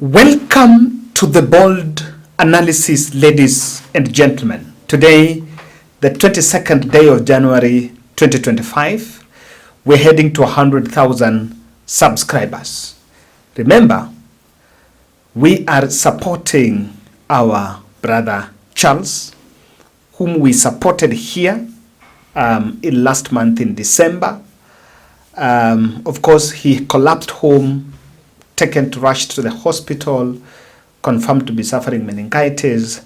Welcome to the bold analysis, ladies and gentlemen. Today, the 22nd day of January 2025, we're heading to 100,000 subscribers. Remember, we are supporting our brother Charles, whom we supported here in last month in December. Of course, he collapsed home, rushed to the hospital, confirmed to be suffering meningitis,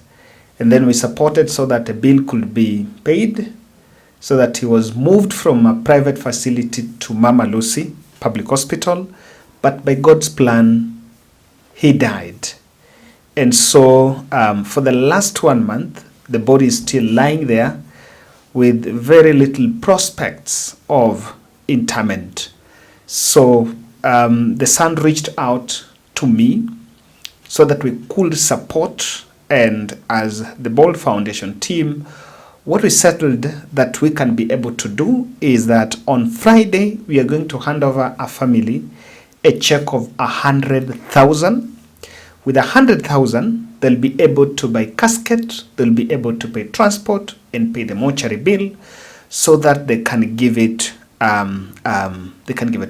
and then we supported so that a bill could be paid, so that he was moved from a private facility to Mama Lucy Public Hospital, but by God's plan, he died. And so for the last 1 month, the body is still lying there with very little prospects of interment. So the son reached out to me so that we could support, and as the Bold Foundation team, what we settled that we can be able to do is that on Friday, we are going to hand over a family a check of 100,000. With 100,000, they'll be able to buy casket, they'll be able to pay transport and pay the mortuary bill so that they can give it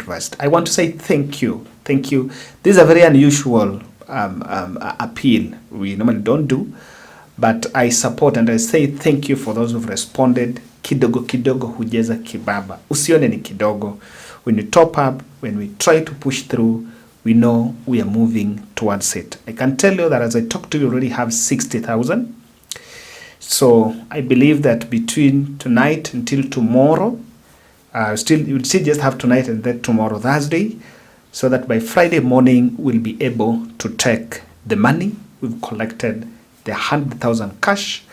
rest. I want to say thank you. Thank you. This is a very unusual appeal. We normally don't do, but I support and I say thank you for those who've responded. Kidogo kidogo hujeza kibaba. Usione ni kidogo. When we top up, when we try to push through, we know we are moving towards it. I can tell you that as I talk to you, already have 60,000. So I believe that between tonight until tomorrow, you'll still just have tonight and then tomorrow, Thursday, so that by Friday morning, we'll be able to take the money. We've collected the 100,000 cash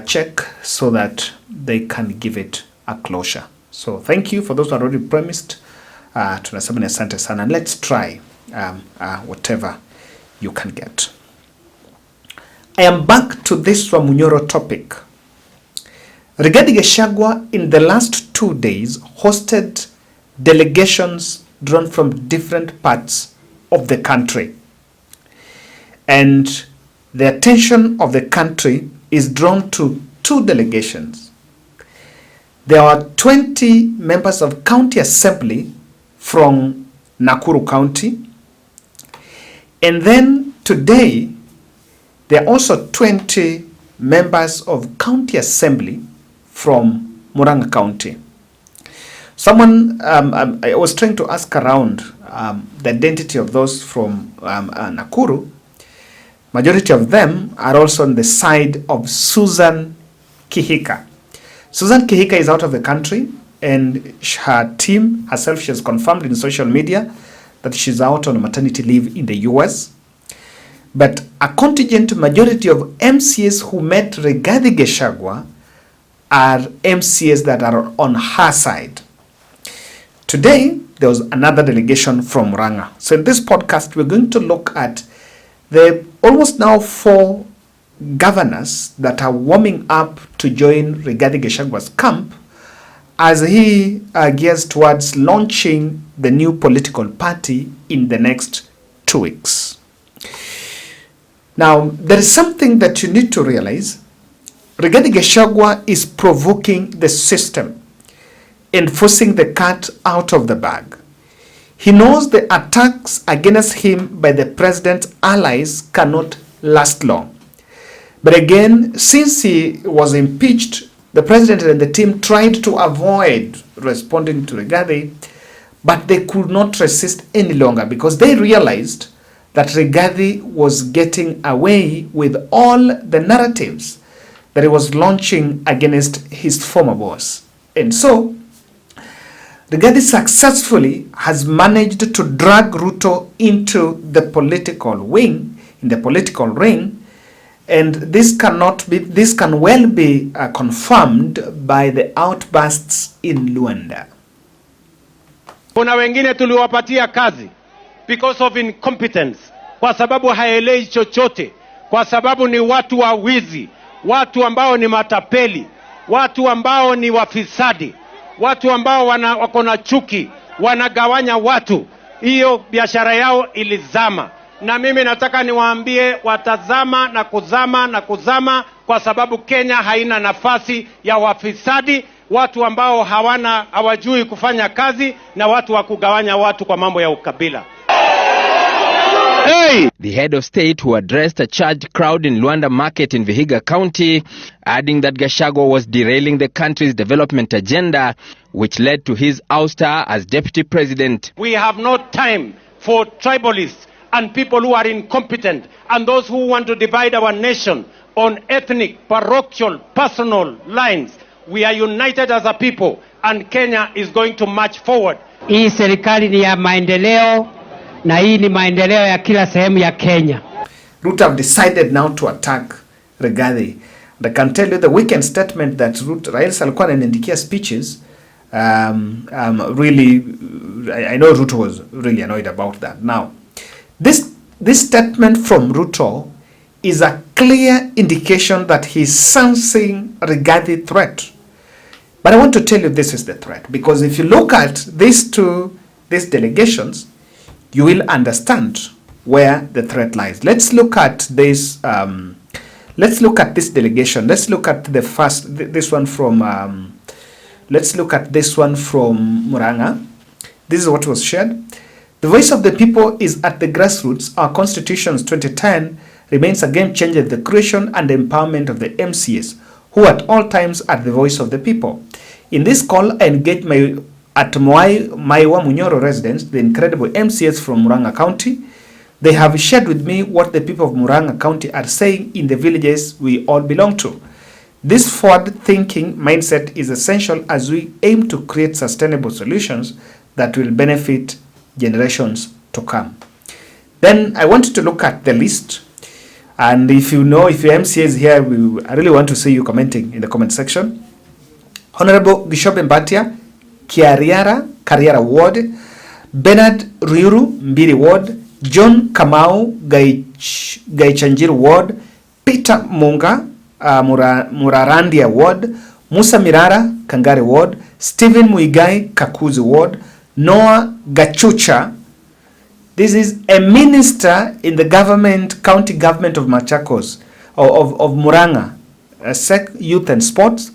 check so that they can give it a closure. So thank you for those who are already promised. Tunasema ni asante sana. And let's try whatever you can get. I am back to this Wamunyoro topic. Rigathi Gachagua in the last 2 days hosted delegations drawn from different parts of the country. And the attention of the country is drawn to 2 delegations. There are 20 members of county assembly from Nakuru County. And then today, there are also 20 members of county assembly from Murang'a County. I was trying to ask around the identity of those from Nakuru. Majority of them are also on the side of Susan Kihika. Susan Kihika is out of the country, and her team herself, she has confirmed in social media that she's out on maternity leave in the US. But a contingent majority of MCAs who met Rigathi Gachagua are MCAs that are on her side. Today, there was another delegation from Murang'a. So in this podcast, we're going to look at the almost now 4 governors that are warming up to join Rigathi Gachagua's camp as he gears towards launching the new political party in the next 2 weeks. Now, there is something that you need to realize. Rigathi Gachagua is provoking the system and forcing the cat out of the bag. He knows the attacks against him by the president's allies cannot last long. But again, since he was impeached, the president and the team tried to avoid responding to Rigathi, but they could not resist any longer because they realized that Rigathi was getting away with all the narratives that he was launching against his former boss. And so, Rigathi successfully has managed to drag Ruto into the political ring, and this can well be confirmed by the outbursts in Luanda. Kuna wengine tuliwapatia kazi because of incompetence, kwa sababu haelewi chochote, kwa sababu ni watu wa wizi, watu ambao ni matapeli, watu ambao ni wafisadi, watu ambao wako na chuki, wanagawanya watu. Hiyo biashara yao ilizama. na mimi nataka niwaambie watazama na kuzama na kuzama, kwa sababu Kenya haina nafasi ya wafisadi, watu ambao hawajui kufanya kazi, na watu wa kugawanya watu kwa mambo ya ukabila. Hey! The head of state who addressed a charged crowd in Luanda Market in Vihiga County, adding that Gachagua was derailing the country's development agenda, which led to his ouster as deputy president. We have no time for tribalists and people who are incompetent and those who want to divide our nation on ethnic, parochial, personal lines. We are united as a people and Kenya is going to march forward. Hii serikali ni ya maendeleo na hii ni maendeleo ya kila sehemu ya Kenya. Ruto have decided now to attack Rigathi. And I can tell you the weekend statement that Raila alikuwa anaandikia speeches, really, I know Ruto was really annoyed about that. Now, this statement from Ruto is a clear indication that he's sensing Rigathi threat. But I want to tell you this is the threat, because if you look at these delegations, you will understand where the threat lies. Let's look at this. Let's look at this delegation. Let's look at the first. This one from. Let's look at this one from Murang'a. This is what was shared. The voice of the people is at the grassroots. Our constitution's 2010 remains a game changer. The creation and empowerment of the MCAs, who at all times are the voice of the people. In this call, I engage at Party-Wamunyoro residents, the incredible MCAs from Murang'a County. They have shared with me what the people of Murang'a County are saying in the villages we all belong to. This forward-thinking mindset is essential as we aim to create sustainable solutions that will benefit generations to come. Then I want to look at the list. And if you know, if your MCA is here, I really want to see you commenting in the comment section. Honorable Gishobe Mbatia, Kariara Ward, Bernard Ruru, Mbiri Ward, John Kamau, Gaichanjir Ward, Peter Munga, Murarandia Ward, Musa Mirara, Kangare Ward, Stephen Muigai, Kakuzi Ward, Noah Gachucha. This is a minister in the county government of Machakos, of Murang'a, Youth and Sports.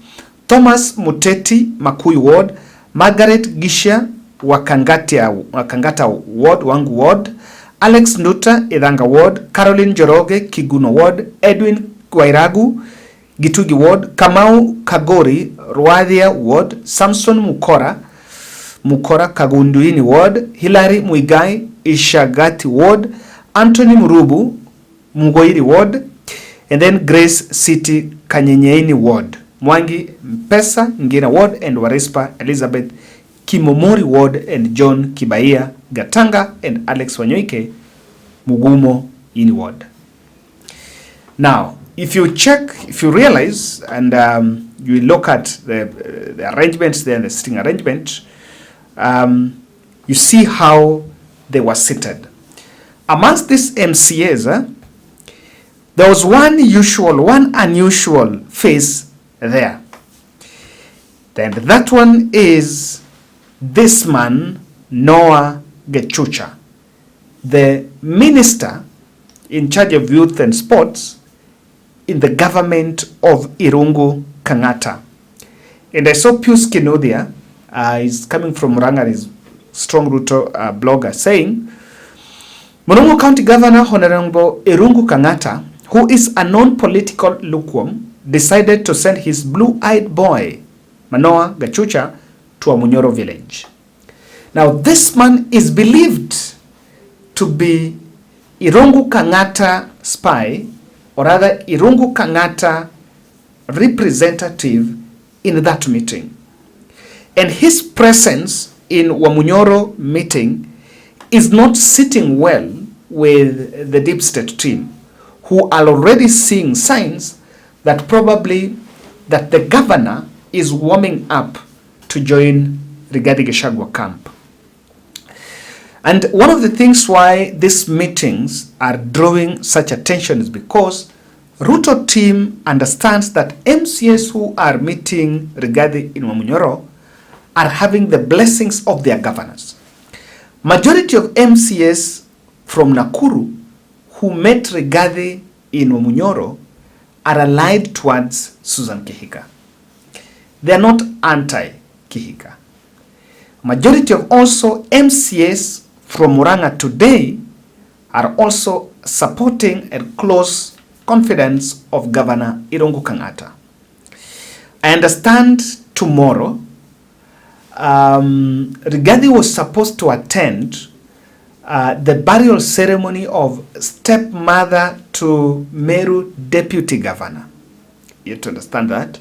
Thomas Muteti, Makui Ward, Margaret Gisha, Wakangata Ward, Wangu Ward, Alex Nuta, Idhanga Ward, Caroline Joroge, Kiguno Ward, Edwin Gwairagu, Gitugi Ward, Kamau Kagori, Ruadhia Ward, Samson Mukora, Kagunduini Ward, Hilary Muigai, Ishagati Ward, Anthony Murubu, Mugoiri Ward, and then Grace City Kanyenyeini Ward, Mwangi Mpesa Ngina Ward, and Warispa Elizabeth Kimomori Ward, and John Kibaia Gatanga, and Alex Wanyoike Mugumo Ini Ward. Now, if you realize, and you look at the arrangements there, the sitting arrangement, you see how they were seated. Amongst these MCAs, there was one unusual face there. Then that one is this man, Noah Gachucha, the minister in charge of youth and sports in the government of Irungu Kang'ata. And I saw Pius Kinodia, he's coming from Murang'a, his strong Ruto blogger, saying, Murang'a County Governor Honorable Irungu Kang'ata, who is a non-political lukewarm, decided to send his blue-eyed boy, Manoa Gachucha, to a Munyoro village. Now, this man is believed to be Irungu Kang'ata spy, or rather Irungu Kang'ata representative in that meeting. And his presence in Wamunyoro meeting is not sitting well with the deep state team, who are already seeing signs that probably that the governor is warming up to join Rigathi Gachagua camp. And one of the things why these meetings are drawing such attention is because Ruto team understands that MCAs who are meeting Rigathi in Wamunyoro are having the blessings of their governors. Majority of MCAs from Nakuru who met Rigathi in Wamunyoro are allied towards Susan Kihika. They are not anti-Kihika. Majority of also MCAs from Murang'a today are also supporting and close confidence of Governor Irungu Kang'ata. I understand tomorrow, Rigathi was supposed to attend the burial ceremony of stepmother to Meru Deputy Governor. You have to understand that.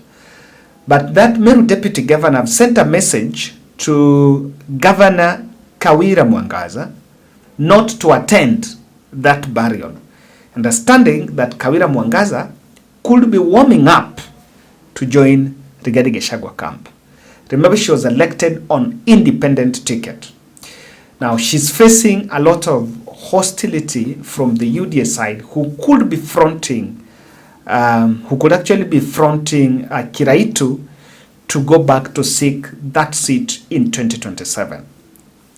But that Meru Deputy Governor have sent a message to Governor Kawira Mwangaza not to attend that burial, understanding that Kawira Mwangaza could be warming up to join Rigathi Gachagua camp. Remember, she was elected on independent ticket. Now, she's facing a lot of hostility from the UDA side, who could be fronting, who could actually be fronting Kiraitu to go back to seek that seat in 2027.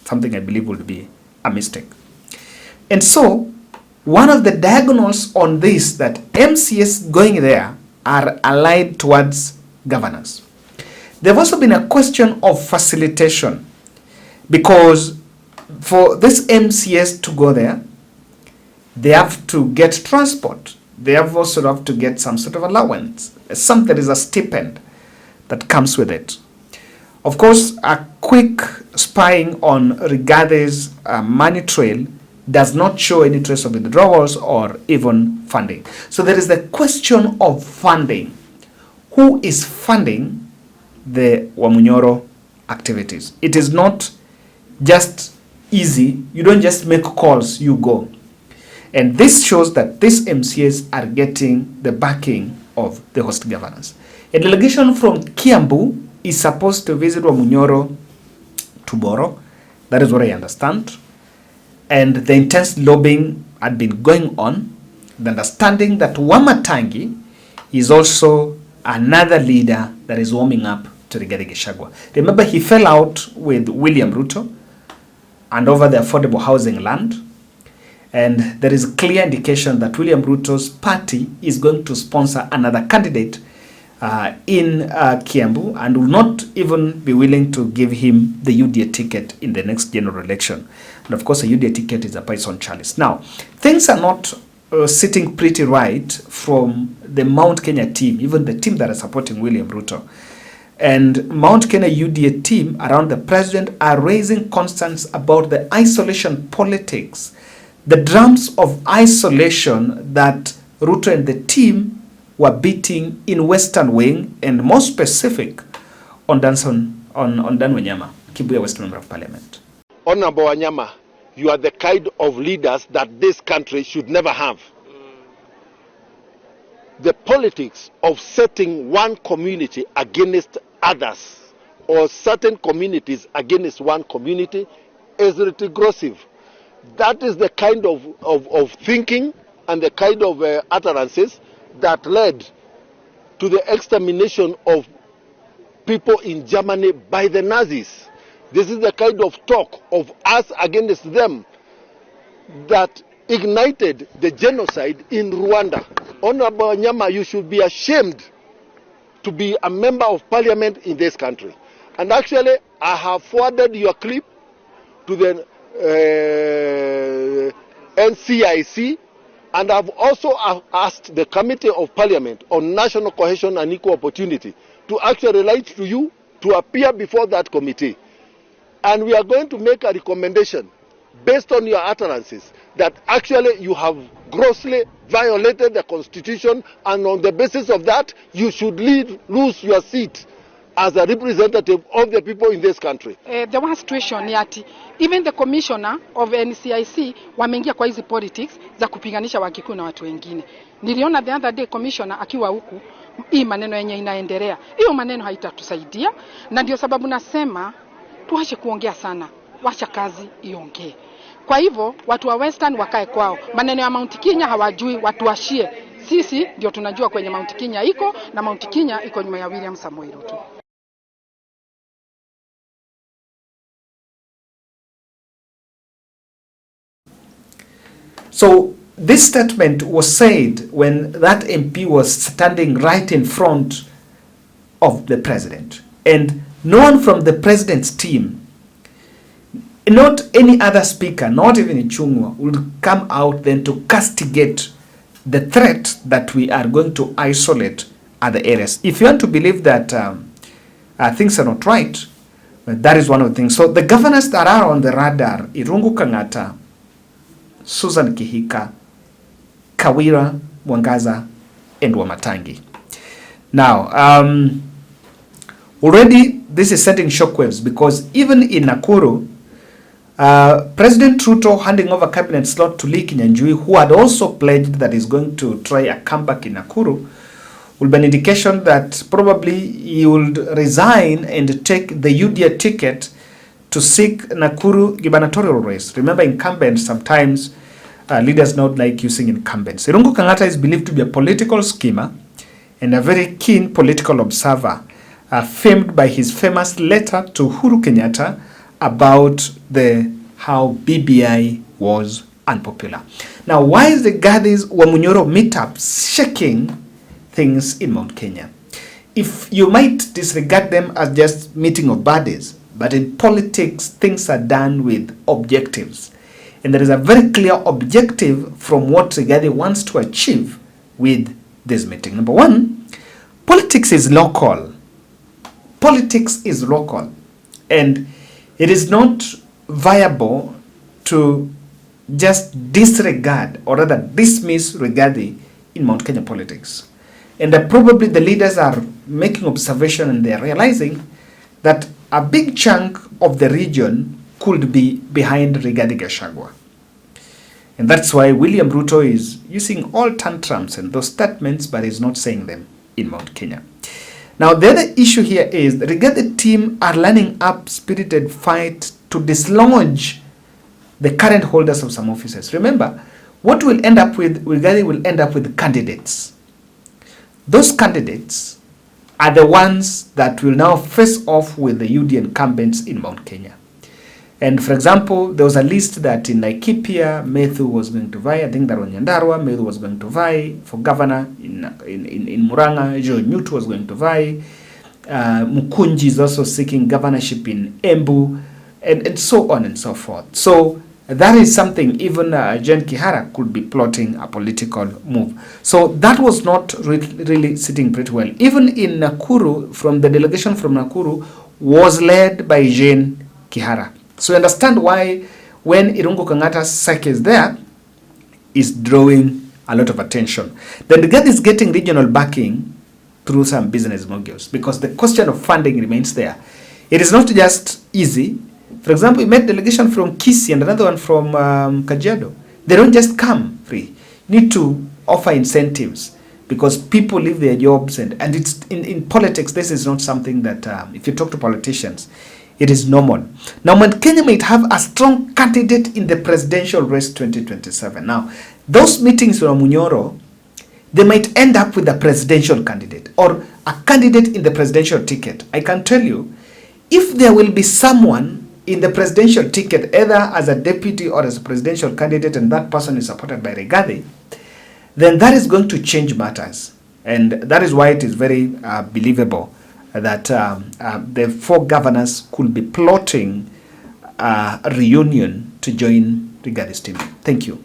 Something I believe would be a mistake. And so, one of the diagonals on this, that MCS going there are allied towards governors. There have also been a question of facilitation, because for this MCS to go there, they have to get transport. They have also have to get some sort of allowance. There is a stipend that comes with it. Of course, a quick spying on Rigathi's money trail does not show any trace of withdrawals or even funding. So there is the question of funding. Who is funding the Wamunyoro activities? It is not just easy. You don't just make calls, you go. And this shows that these MCAs are getting the backing of the host governors. A delegation from Kiambu is supposed to visit Wamunyoro tomorrow. That is what I understand. And the intense lobbying had been going on. The understanding that Wamatangi is also another leader that is warming up to Rigathi Gachagua. Remember, he fell out with William Ruto and over the affordable housing land. And there is a clear indication that William Ruto's party is going to sponsor another candidate in Kiambu, and will not even be willing to give him the UDA ticket in the next general election. And of course, a UDA ticket is a Python chalice. Now, things are not sitting pretty right from the Mount Kenya team, even the team that are supporting William Ruto. And Mount Kenya UDA team around the president are raising concerns about the isolation politics, the drums of isolation that Ruto and the team were beating in Western Wing, and more specific on Dan Wanyama, Kibuye West Member of Parliament. Honorable Wanyama, you are the kind of leaders that this country should never have. The politics of setting one community against others, or certain communities against one community, is retrogressive. That is the kind of thinking and the kind of utterances that led to the extermination of people in Germany by the Nazis. This is the kind of talk of us against them that ignited the genocide in Rwanda. Honorable Nyama, you should be ashamed to be a member of parliament in this country. And actually, I have forwarded your clip to the NCIC, and I've also asked the Committee of Parliament on National Cohesion and Equal Opportunity to actually write to you to appear before that committee. And we are going to make a recommendation based on your utterances that actually you have grossly violated the Constitution, and on the basis of that, you should lose your seat as a representative of the people in this country. The one situation ni ati even the commissioner of NCIC wameingia kwa hizi politics za kupiganisha Wakikuyu na watu wengine. Niliona the other day commissioner akiwa huku, hii maneno yenye inaendelea. Hiyo maneno haitatusaidia, na ndio sababu nasema tuache kuongea sana, wacha kazi iongee. Kwa hivyo watu wa Western wakae kwao. Maneno ya Mount Kenya hawajui, watu washie. Sisi ndio tunajua kwenye Mount Kenya iko, na Mount Kenya iko nyuma ya William Samoei Ruto. So this statement was said when that MP was standing right in front of the president. And no one from the president's team, not any other speaker, not even Ichung'wa, will come out then to castigate the threat that we are going to isolate other areas. If you want to believe that things are not right, that is one of the things. So the governors that are on the radar, Irungu Kang'ata, Susan Kihika, Kawira, Mwangaza, and Wamatangi. Now, already this is setting shockwaves because even in Nakuru, President Ruto handing over cabinet slot to Lee Kinyanjui, who had also pledged that he's going to try a comeback in Nakuru, will be an indication that probably he will resign and take the UDA ticket to seek Nakuru gubernatorial race. Remember, incumbents sometimes leaders don't like using incumbents. Irungu Kang'ata is believed to be a political schemer and a very keen political observer, famed by his famous letter to Uhuru Kenyatta about how BBI was unpopular. Now, why is the Party-Wamunyoro meetup shaking things in Mount Kenya? If you might disregard them as just meeting of buddies, but in politics, things are done with objectives. And there is a very clear objective from what Rigathi wants to achieve with this meeting. Number one, politics is local. Politics is local. And it is not viable to just disregard or rather dismiss Rigathi in Mount Kenya politics. And probably the leaders are making observation and they are realizing that a big chunk of the region could be behind Rigathi Gachagua. And that's why William Ruto is using all tantrums and those statements, but is not saying them in Mount Kenya. Now, the other issue here is the Rigathi team are lining up spirited fight to dislodge the current holders of some offices. Remember, what will end up with, Rigathi will end up with candidates. Those candidates are the ones that will now face off with the UDA incumbents in Mount Kenya. And for example, there was a list that in Laikipia, Methu was going to vie. I think that on Nyandarua, Methu was going to vie for governor. In Murang'a, Joe Nyutu was going to vie. Mukunji is also seeking governorship in Embu, and so on and so forth. So that is something even Jen Kihara could be plotting a political move. So that was not really sitting pretty well. Even in Nakuru, from the delegation from Nakuru was led by Jen Kihara. So you understand why when Irungu Kang'ata's sack is there, is drawing a lot of attention. Then the Rigathi is getting regional backing through some business moguls because the question of funding remains there. It is not just easy. For example, we met delegation from Kisii and another one from Kajiado. They don't just come free. You need to offer incentives because people leave their jobs and it's in politics. This is not something that if you talk to politicians, it is normal. Now, when Kenya might have a strong candidate in the presidential race 2027. Now, those meetings with Wamunyoro, they might end up with a presidential candidate or a candidate in the presidential ticket. I can tell you, if there will be someone in the presidential ticket, either as a deputy or as a presidential candidate, and that person is supported by Rigathi, then that is going to change matters. And that is why it is very believable that the four governors could be plotting a reunion to join Rigathi's team. Thank you.